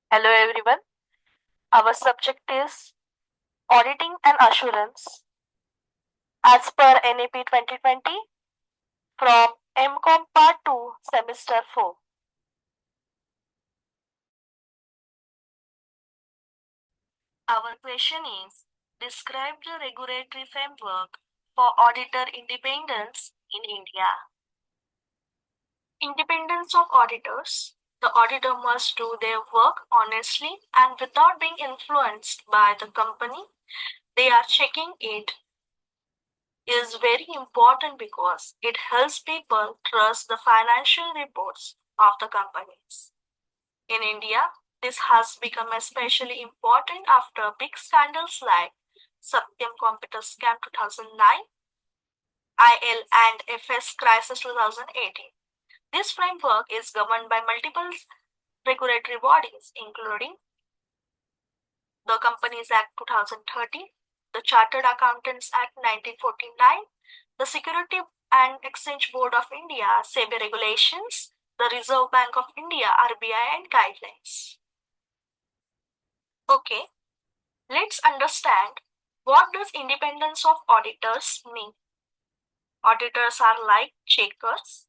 Hello everyone. Our subject is auditing and assurance as per NAP 2020 from MCOM part 2 semester 4. Our question is describe the regulatory framework for auditor independence in India. Independence of auditors. The auditor must do their work honestly and without being influenced by the company they are checking it is very important because it helps people trust the financial reports of the companies. In India, this has become especially important after big scandals like Satyam Computer Scam 2009, IL and FS Crisis 2018. This framework is governed by multiple regulatory bodies, including the Companies Act 2013, the Chartered Accountants Act 1949, the Security and Exchange Board of India, SEBI regulations, the Reserve Bank of India, RBI, and guidelines. Okay, let's understand what does independence of auditors mean. Auditors are like checkers.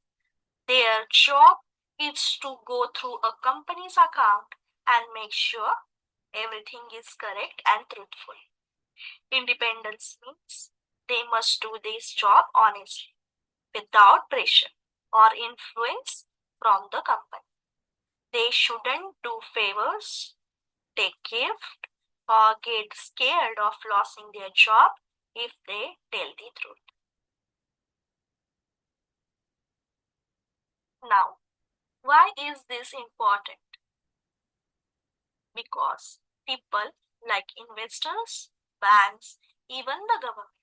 Their job is to go through a company's account and make sure everything is correct and truthful. Independence means they must do this job honestly, without pressure or influence from the company. They shouldn't do favors, take gift, or get scared of losing their job if they tell the truth. Now, why is this important? Because people like investors, banks, even the government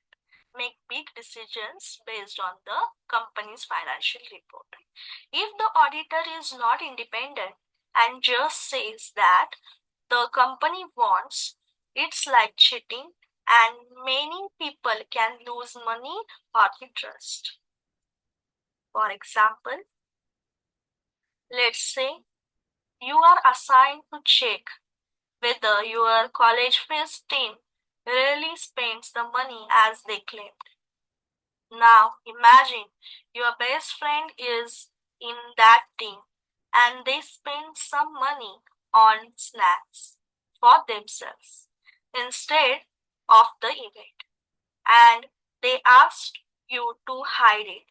make big decisions based on the company's financial report. If the auditor is not independent and just says that the company wants, it's like cheating and many people can lose money or interest. For example, let's say you are assigned to check whether your college fees team really spends the money as they claimed. Now imagine your best friend is in that team and they spend some money on snacks for themselves instead of the event and they asked you to hide it.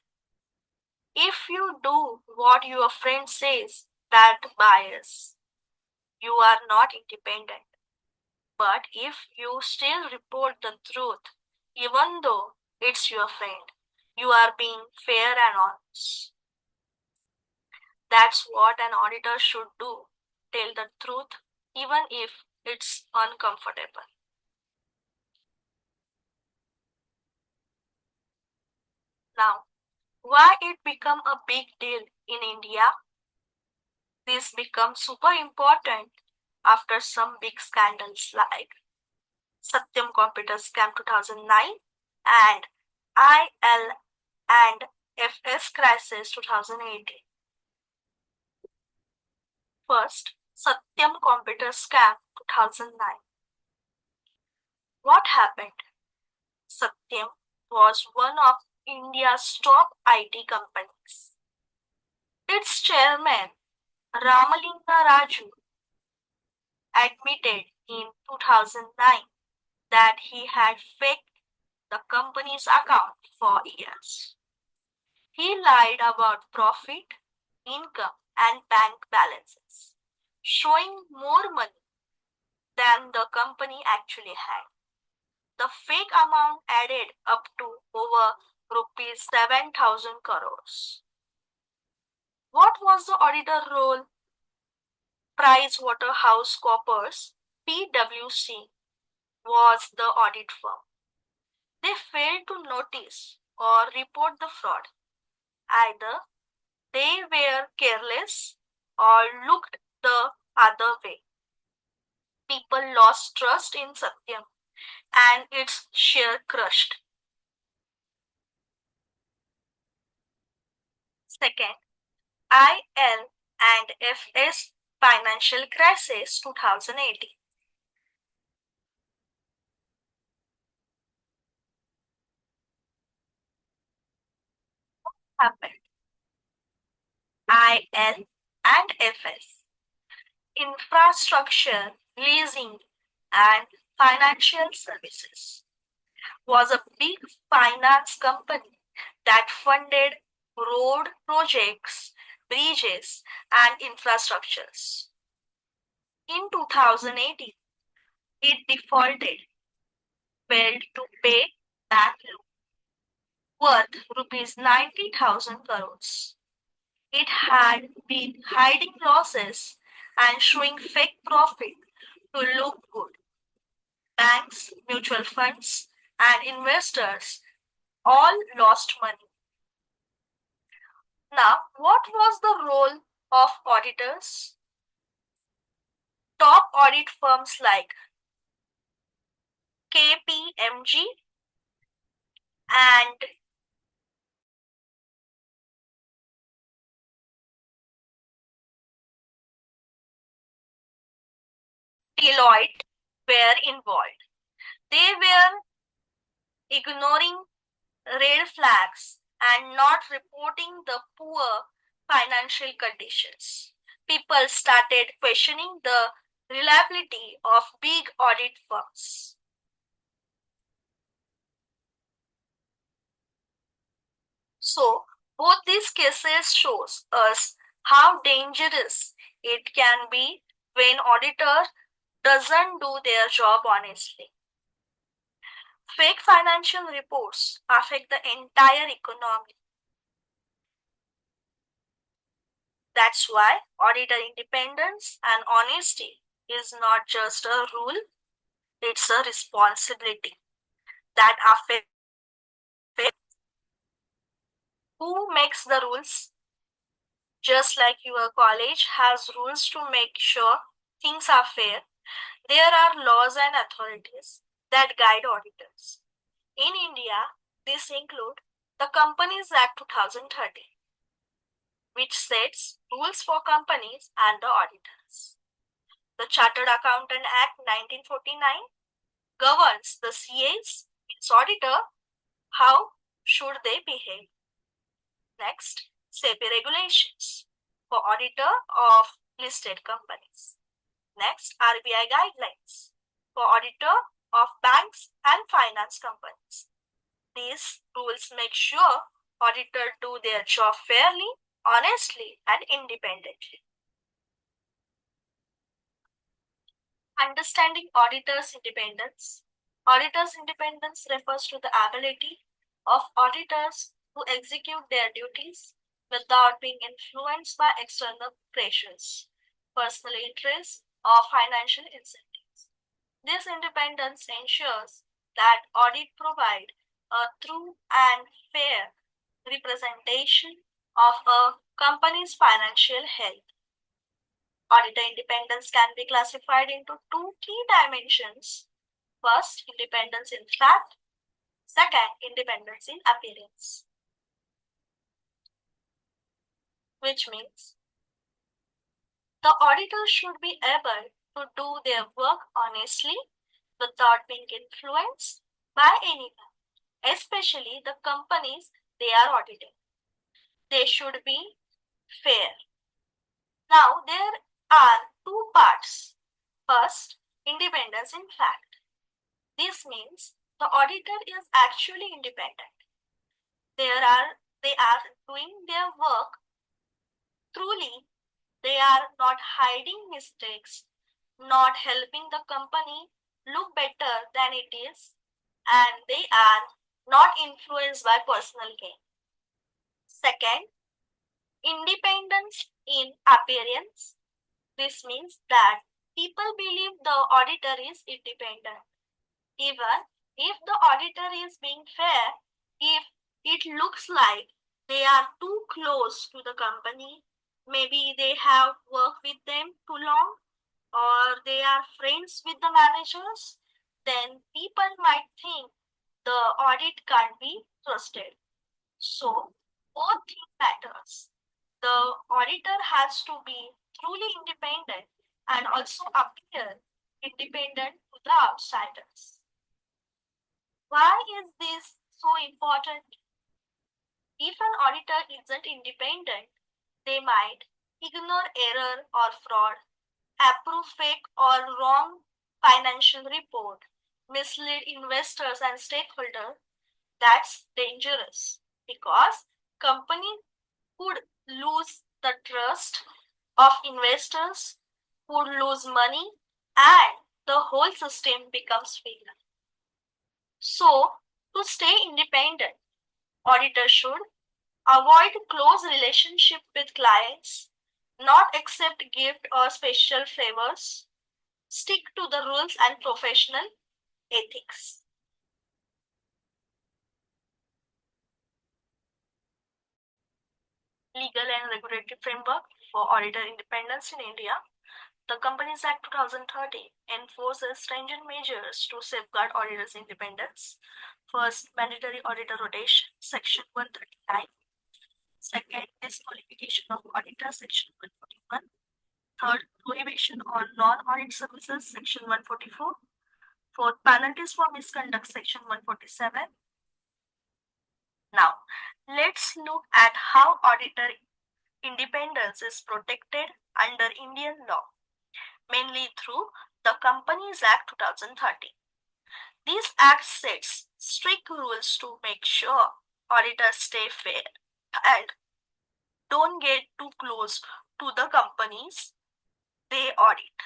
If you do what your friend says, that bias, you are not independent. But if you still report the truth, even though it's your friend, you are being fair and honest. That's what an auditor should do. Tell the truth, even if it's uncomfortable. Now, why it become a big deal in India? This becomes super important after some big scandals like Satyam Computer Scam 2009 and IL and FS Crisis 2018. First, Satyam Computer Scam 2009. What happened? Satyam was one of India's top IT companies. Its chairman, Ramalinga Raju, admitted in 2009 that he had faked the company's account for years. He lied about profit, income, and bank balances, showing more money than the company actually had. The fake amount added up to over rupees 7,000 crores. What was the auditor role? PricewaterhouseCoopers (PwC) was the audit firm. They failed to notice or report the fraud. Either they were careless or looked the other way. People lost trust in Satyam and its share crushed. Second, IL and FS Financial crisis 2018 happened. IL and FS. Infrastructure, leasing, and financial services was a big finance company that funded road projects, bridges, and infrastructures. In 2018, it defaulted, failed to pay back loan worth rupees 90,000 crores. It had been hiding losses and showing fake profit to look good. Banks, mutual funds, and investors all lost money. Now, what was the role of auditors? Top audit firms like KPMG and Deloitte were involved. They were ignoring red flags and not reporting the poor financial conditions. People started questioning the reliability of big audit firms. So both these cases shows us how dangerous it can be when auditor doesn't do their job honestly. Fake financial reports affect the entire economy. That's why auditor independence and honesty is not just a rule, it's a responsibility that affects who makes the rules. Just like your college has rules to make sure things are fair, there are laws and authorities that guide auditors. In India, these include the Companies Act 2013, which sets rules for companies and the auditors. The Chartered Accountant Act 1949 governs the CA's, its auditor, how should they behave. Next, SEBI regulations for auditor of listed companies. Next, RBI guidelines for auditor of banks and finance companies. These rules make sure auditors do their job fairly, honestly, and independently. Understanding auditors' independence. Auditors' independence refers to the ability of auditors to execute their duties without being influenced by external pressures, personal interests, or financial incentives. This independence ensures that audit provide a true and fair representation of a company's financial health. Auditor independence can be classified into two key dimensions. First, independence in fact. Second, independence in appearance. Which means the auditor should be able to do their work honestly without being influenced by anyone, especially the companies they are auditing. They should be fair. Now, there are two parts. First, independence in fact. This means the auditor is actually independent. They are doing their work truly. They are not hiding mistakes, not helping the company look better than it is, and they are not influenced by personal gain. Second, independence in appearance. This means that people believe the auditor is independent. Even if the auditor is being fair, if it looks like they are too close to the company, maybe they have worked with them too long, or they are friends with the managers, then people might think the audit can't be trusted. So both things matters. The auditor has to be truly independent and also appear independent to the outsiders. Why is this so important? If an auditor isn't independent, they might ignore error or fraud, approve fake or wrong financial report, mislead investors and stakeholders. That's dangerous because company could lose the trust of investors, could lose money, and the whole system becomes failure. So, to stay independent, auditors should avoid close relationship with clients, not accept gift or special favors, stick to the rules and professional ethics. Legal and regulatory framework for auditor independence in India. The Companies Act 2013 enforces stringent measures to safeguard auditors' independence. First, mandatory auditor rotation, Section 139. Second, disqualification of auditors, Section 141. Third, prohibition on non-audit services, Section 144. Fourth, penalties for misconduct, Section 147. Now, let's look at how auditor independence is protected under Indian law, mainly through the Companies Act 2013. This act sets strict rules to make sure auditors stay fair and don't get too close to the companies they audit.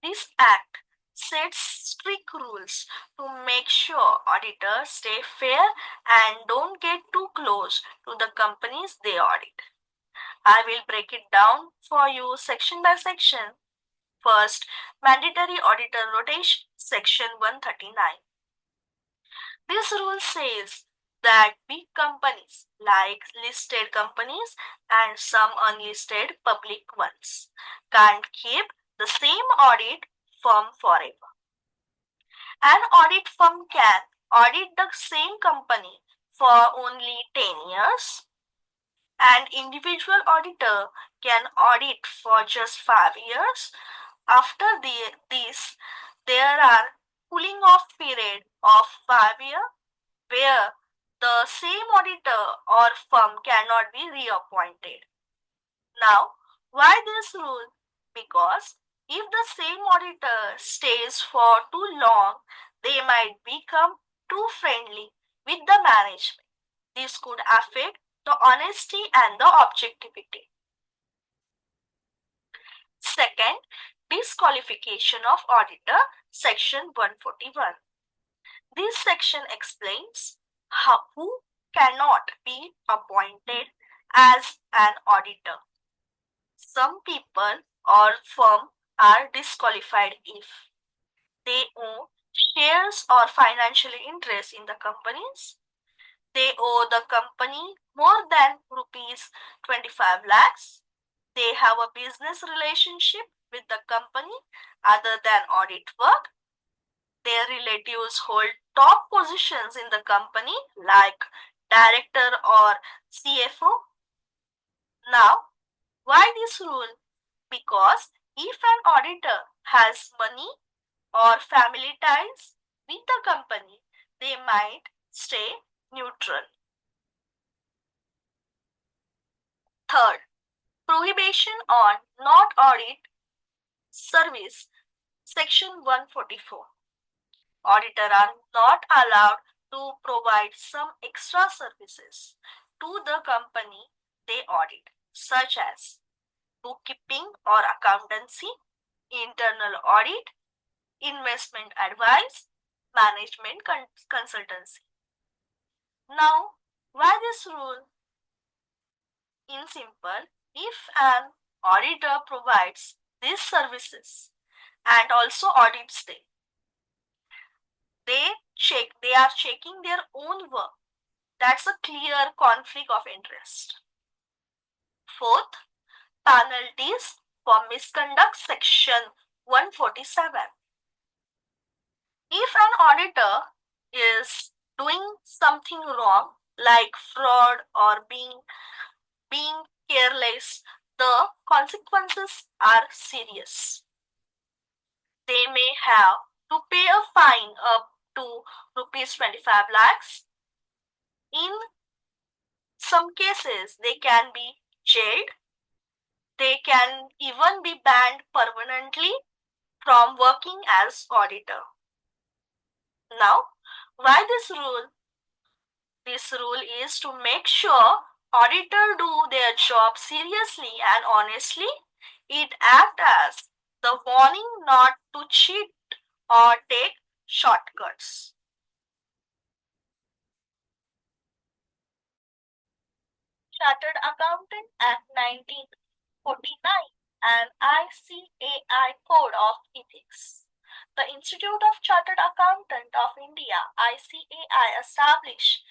This act sets strict rules to make sure auditors stay fair and don't get too close to the companies they audit. I will break it down for you section by section. First, mandatory auditor rotation, section 139. This rule says that big companies like listed companies and some unlisted public ones can't keep the same audit firm forever. An audit firm can audit the same company for only 10 years. An individual auditor can audit for just 5 years. After this, there are cooling off period of 5 years where the same auditor or firm cannot be reappointed. Now, why this rule? Because if the same auditor stays for too long, they might become too friendly with the management. This could affect the honesty and the objectivity. Second, disqualification of auditor, section 141. This section explains who cannot be appointed as an auditor. Some people or firm are disqualified if they own shares or financial interest in the companies, they owe the company more than rupees 25 lakhs, they have a business relationship with the company other than audit work, their relatives hold top positions in the company like director or CFO. Now, why this rule? Because if an auditor has money or family ties with the company, they might stay neutral. Third, prohibition on not audit service, section 144. Auditors are not allowed to provide some extra services to the company they audit, such as bookkeeping or accountancy, internal audit, investment advice, management consultancy. Now, why this rule? In simple, if an auditor provides these services and also audits them, they are checking their own work. That's a clear conflict of interest. Fourth, penalties for misconduct, section 147. If an auditor is doing something wrong like fraud or being careless, the consequences are serious. They may have to pay a fine up to rupees 25 lakhs. In some cases, they can be jailed. They can even be banned permanently from working as auditor. Now, why this rule? This rule is to make sure auditors do their job seriously and honestly. It acts as the warning not to cheat or take shortcuts. Chartered Accountant Act 1949 and ICAI Code of Ethics. The Institute of Chartered Accountant of India ICAI established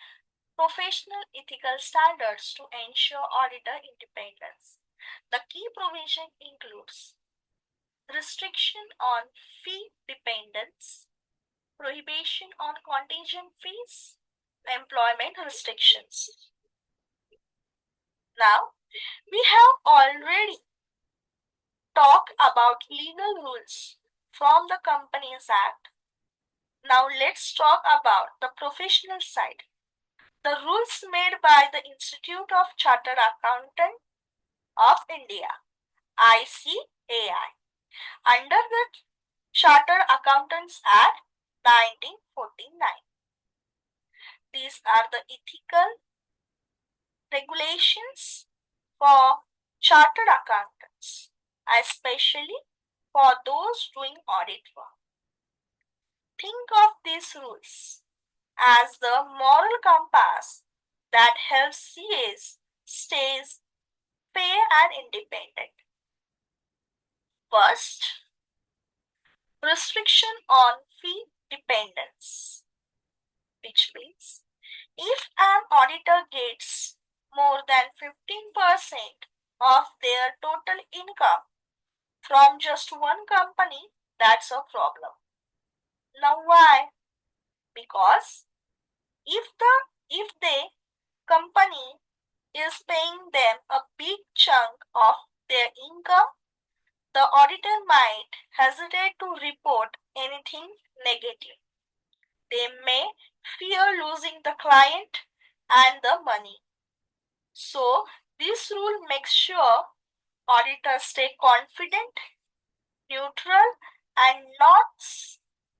professional ethical standards to ensure auditor independence. The key provision includes restriction on fee dependence, prohibition on contingent fees, employment restrictions. Now, we have already talked about legal rules from the Companies Act. Now, let's talk about the professional side. The rules made by the Institute of Chartered Accountants of India, ICAI, under the Chartered Accountants Act 1949. These are the ethical regulations for chartered accountants, especially for those doing audit work. Think of these rules as the moral compass that helps CAs stay fair and independent. First, restriction on fee dependence, which means if an auditor gets more than 15% of their total income from just one company, that's a problem. Now why? Because if the company is paying them a big chunk of their income, the auditor might hesitate to report anything negative. They may fear losing the client and the money. So, this rule makes sure auditors stay confident, neutral, and not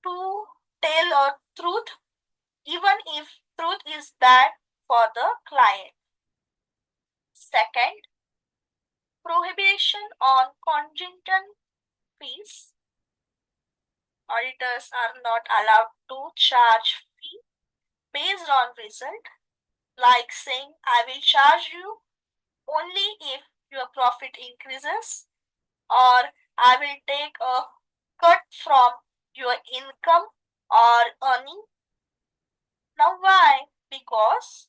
to tell a truth, even if truth is bad for the client. Second, prohibition on contingent fees. Auditors are not allowed to charge fee based on result, like saying I will charge you only if your profit increases, or I will take a cut from your income or earning. Now why? Because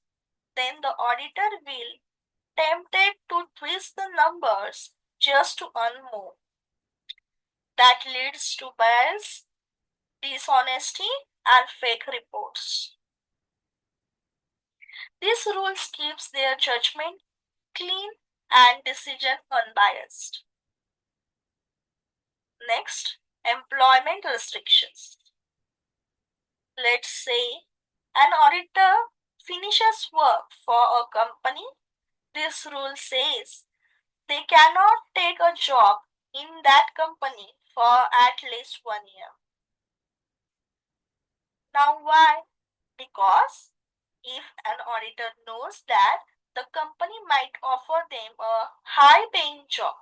then the auditor will tempted to twist the numbers just to earn more. That leads to bias, dishonesty, and fake reports. These rules keeps their judgment clean and decision unbiased. Next, employment restrictions. Let's say an auditor finishes work for a company. This rule says they cannot take a job in that company for at least 1 year. Now why? Because if an auditor knows that the company might offer them a high paying job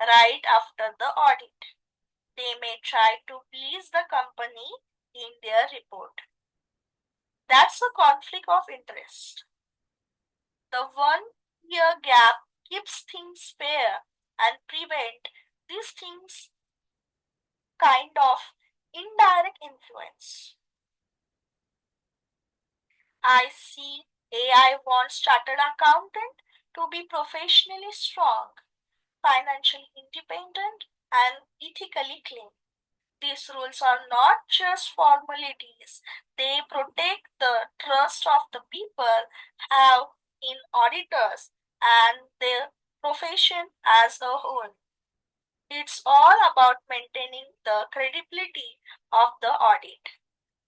right after the audit, they may try to please the company in their report. That's a conflict of interest. The 1 year gap keeps things fair and prevent these things kind of indirect influence. ICAI wants chartered accountant to be professionally strong, financially independent, and ethically clean. These rules are not just formalities, they protect the trust of the people have in auditors and their profession as a whole. It's all about maintaining the credibility of the audit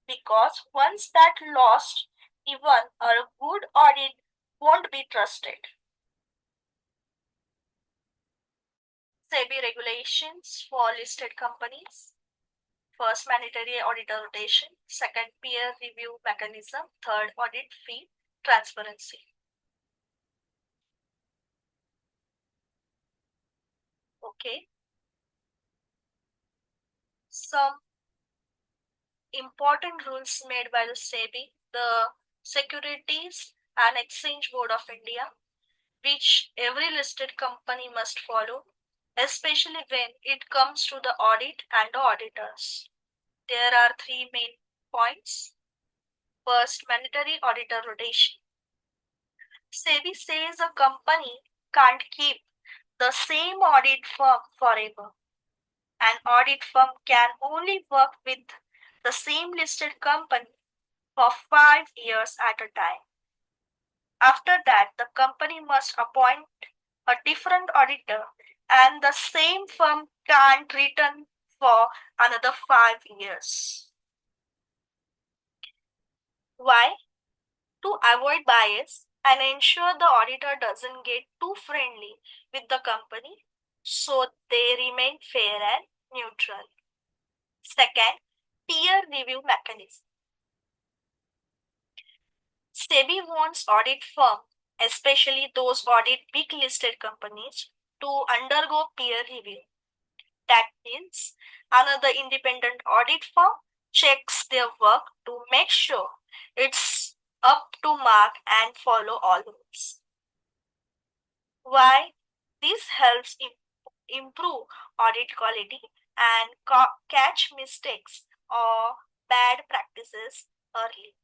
because once that lost, even a good audit won't be trusted. SEBI regulations for listed companies. First, mandatory auditor rotation. Second, peer review mechanism. Third, audit fee transparency. Okay. Some important rules made by the SEBI, the Securities and Exchange Board of India, which every listed company must follow, especially when it comes to the audit and the auditors. There are three main points. First, mandatory auditor rotation. SEBI says a company can't keep the same audit firm forever. An audit firm can only work with the same listed company for 5 years at a time. After that, the company must appoint a different auditor, and the same firm can't return for another 5 years. Why? To avoid bias and ensure the auditor doesn't get too friendly with the company so they remain fair and neutral. Second, peer review mechanism. SEBI wants audit firms, especially those audit big listed companies, to undergo peer review. That means another independent audit firm checks their work to make sure it's up to mark and follow all rules. Why? This helps improve audit quality and catch mistakes or bad practices early.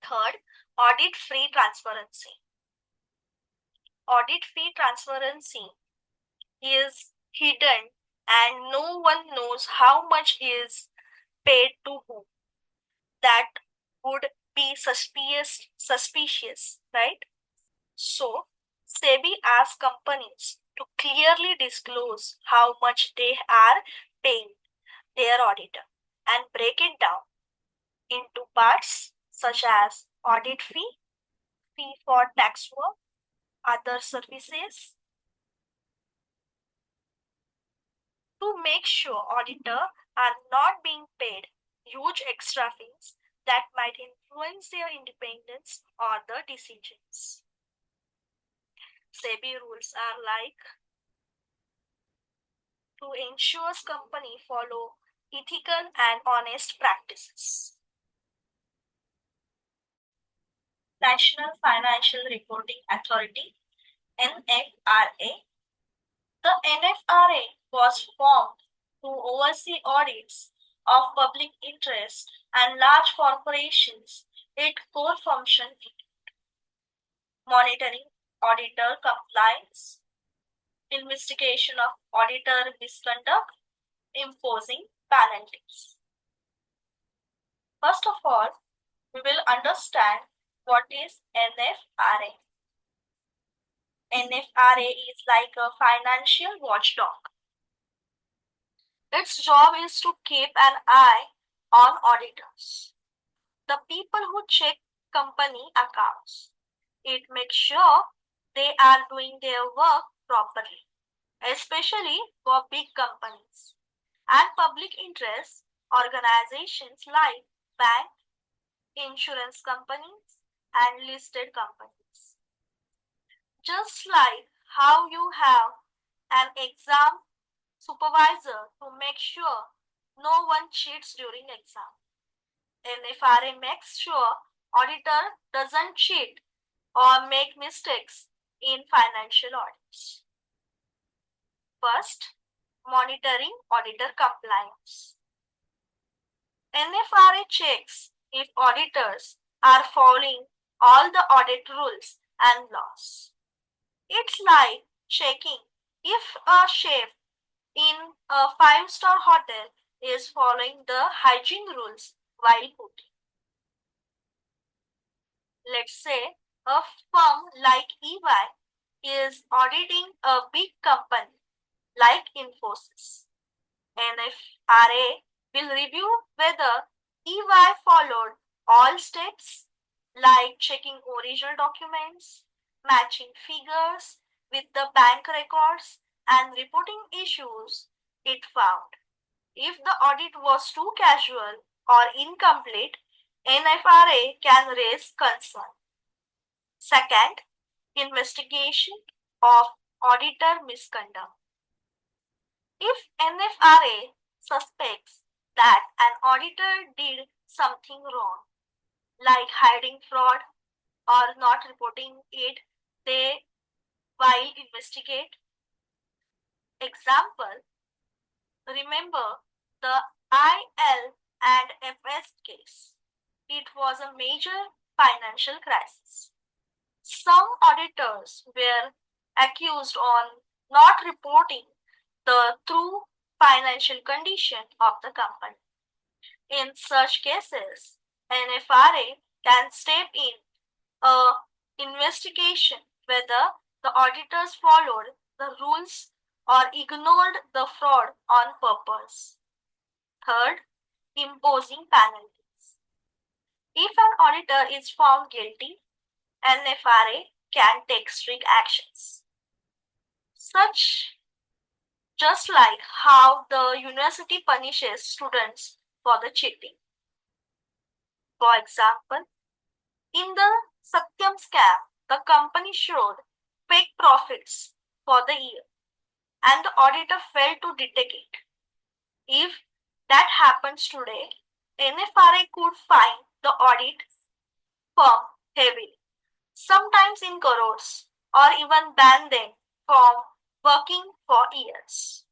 Third, audit free transparency. Audit fee transparency is hidden and no one knows how much is paid to whom. That would be suspicious, right? So, SEBI asks companies to clearly disclose how much they are paying their auditor and break it down into parts such as audit fee, fee for tax work, other services, to make sure auditors are not being paid huge extra fees that might influence their independence or the decisions. SEBI rules are like to ensure company follow ethical and honest practices. National Financial Reporting Authority NFRA. The NFRA was formed to oversee audits of public interest and large corporations. Its core function monitoring auditor compliance, investigation of auditor misconduct, imposing penalties. First of all, we will understand what is NFRA. NFRA is like a financial watchdog. Its job is to keep an eye on auditors, the people who check company accounts. It makes sure they are doing their work properly, especially for big companies and public interest organizations like bank, insurance companies, and listed companies. Just like how you have an exam supervisor to make sure no one cheats during exam. NFRA makes sure auditor doesn't cheat or make mistakes in financial audits. First, monitoring auditor compliance. NFRA checks if auditors are following all the audit rules and laws. It's like checking if a chef in a five-star hotel is following the hygiene rules while cooking. Let's say A firm like EY is auditing a big company like Infosys. NFRA will review whether EY followed all steps like checking original documents, matching figures with the bank records, and reporting issues it found. If the audit was too casual or incomplete, NFRA can raise concern. Second, investigation of auditor misconduct. If NFRA suspects that an auditor did something wrong, like hiding fraud or not reporting it, they will investigate. Example, remember the IL and FS case. It was a major financial crisis. Some auditors were accused on not reporting the true financial condition of the company. In such cases, NFRA can step in a investigation whether the auditors followed the rules or ignored the fraud on purpose. Third, imposing penalties. If an auditor is found guilty, NFRA can take strict actions. Such just like how the university punishes students for the cheating. For example, in the Satyam scam, the company showed fake profits for the year and the auditor failed to detect it. If that happens today, NFRA could fine the audit firm heavily, sometimes in crores, or even ban them from working for years.